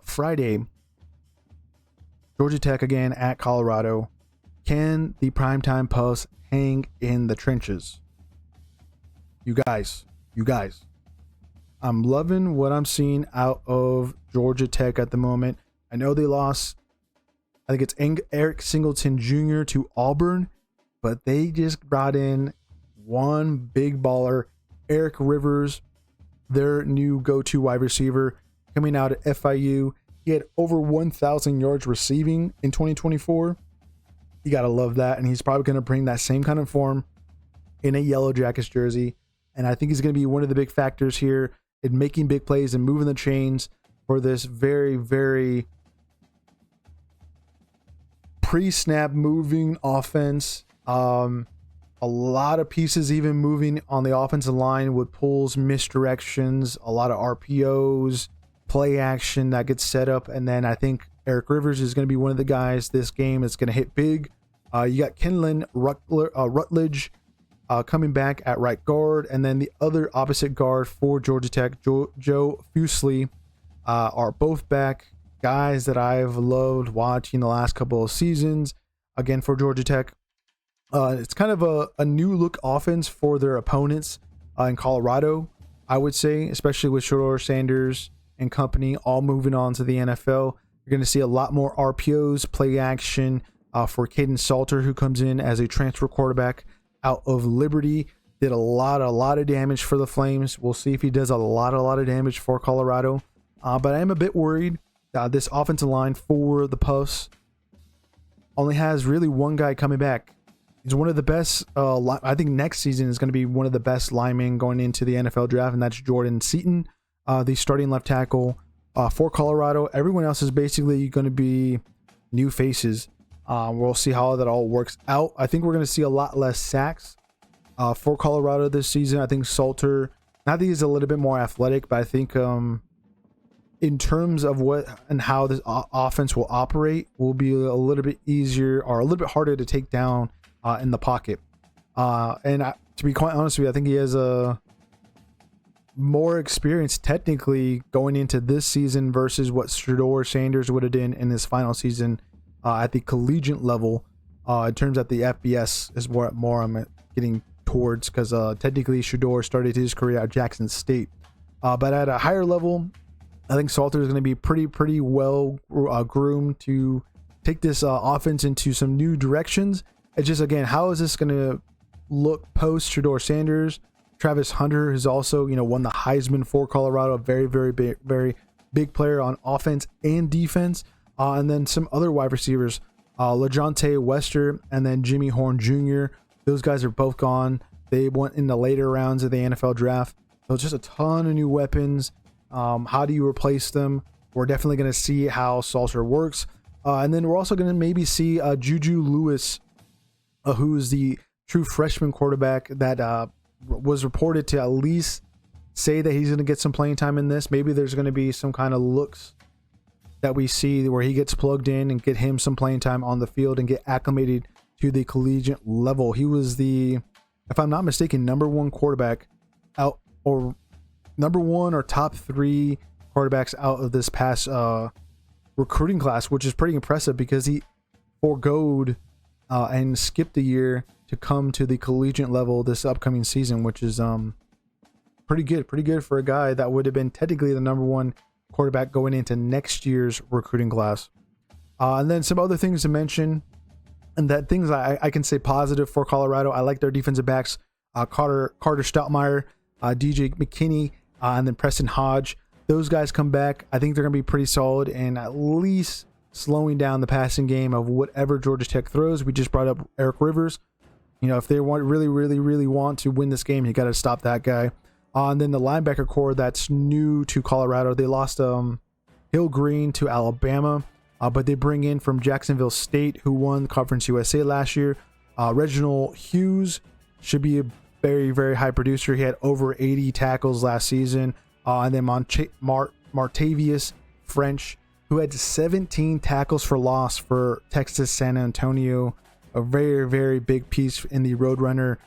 Friday, Georgia Tech again at Colorado. Can the primetime Puffs hang in the trenches? You guys, I'm loving what I'm seeing out of Georgia Tech at the moment. I know they lost, I think it's Eric Singleton Jr. to Auburn, but they just brought in one big baller, Eric Rivers, their new go-to wide receiver coming out at FIU. He had over 1,000 yards receiving in 2024. You got to love that. And he's probably going to bring that same kind of form in a Yellow Jackets jersey. And I think he's going to be one of the big factors here in making big plays and moving the chains for this very, very pre-snap moving offense. A lot of pieces even moving on the offensive line with pulls, misdirections, a lot of RPOs, play action that gets set up. And then I think Eric Rivers is going to be one of the guys this game that's going to hit big. You got Kenlin Rutledge coming back at right guard. And then the other opposite guard for Georgia Tech, Joe Fusley, are both back. Guys that I've loved watching the last couple of seasons. Again, for Georgia Tech. It's kind of a new look offense for their opponents in Colorado, I would say, especially with Shedeur Sanders and company all moving on to the NFL. You're going to see a lot more RPOs, play action for Caden Salter, who comes in as a transfer quarterback out of Liberty. Did a lot of damage for the Flames. We'll see if he does a lot of damage for Colorado. But I am a bit worried. This offensive line for the Puffs only has really one guy coming back. He's one of the best. I think next season is going to be one of the best linemen going into the NFL draft, and that's Jordan Seaton, the starting left tackle for Colorado. Everyone else is basically going to be new faces. We'll see how that all works out. I think we're going to see a lot less sacks for Colorado this season. I think Salter, not that he's a little bit more athletic, but I think in terms of what and how this offense will operate, will be a little bit easier or a little bit harder to take down in the pocket. To be quite honest with you, I think he has a more experience technically going into this season versus what Shedeur Sanders would have done in his final season at the collegiate level. In terms of the FBS is more I'm getting towards, because technically Shedeur started his career at Jackson State. But at a higher level, I think Salter is going to be pretty well groomed to take this offense into some new directions. It's just, again, how is this going to look post Shedeur Sanders? Travis Hunter has also, won the Heisman for Colorado, a very big player on offense and defense. And then some other wide receivers, LaJohntay Wester and then Jimmy Horn Jr. Those guys are both gone. They went in the later rounds of the NFL draft. So it's just a ton of new weapons. How do you replace them? We're definitely going to see how Salter works. And then we're also going to maybe see Juju Lewis, who's the true freshman quarterback that was reported to at least say that he's going to get some playing time in this. Maybe there's going to be some kind of looks that we see where he gets plugged in and get him some playing time on the field and get acclimated to the collegiate level. He was the, if I'm not mistaken, number one quarterback out, or number one or top three quarterbacks out of this past recruiting class, which is pretty impressive because he foregoed and skipped a year to come to the collegiate level this upcoming season, which is pretty good for a guy that would have been technically the number one quarterback going into next year's recruiting class. And then some other things to mention, and that things I can say positive for Colorado. I like their defensive backs, Carter Stoutmeyer, DJ McKinney, and then Preston Hodge. Those guys come back. I think they're going to be pretty solid and at least slowing down the passing game of whatever Georgia Tech throws. We just brought up Eric Rivers. If they really want to win this game, you got to stop that guy. And then the linebacker core that's new to Colorado. They lost Hill Green to Alabama, but they bring in from Jacksonville State, who won Conference USA last year. Reginald Hughes should be a very high producer. He had over 80 tackles last season. And then Martavius French, who had 17 tackles for loss for Texas San Antonio. A very big piece in the Roadrunner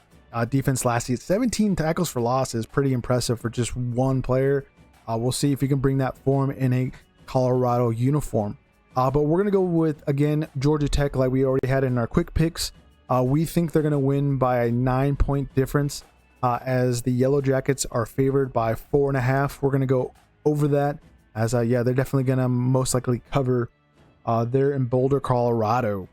defense last season. 17 tackles for loss is pretty impressive for just one player. We'll see if he can bring that form in a Colorado uniform. But we're going to go with, again, Georgia Tech like we already had in our quick picks. We think they're going to win by a 9-point difference, as the Yellow Jackets are favored by 4.5. We're going to go over that, as yeah, they're definitely going to most likely cover. They're in Boulder, Colorado.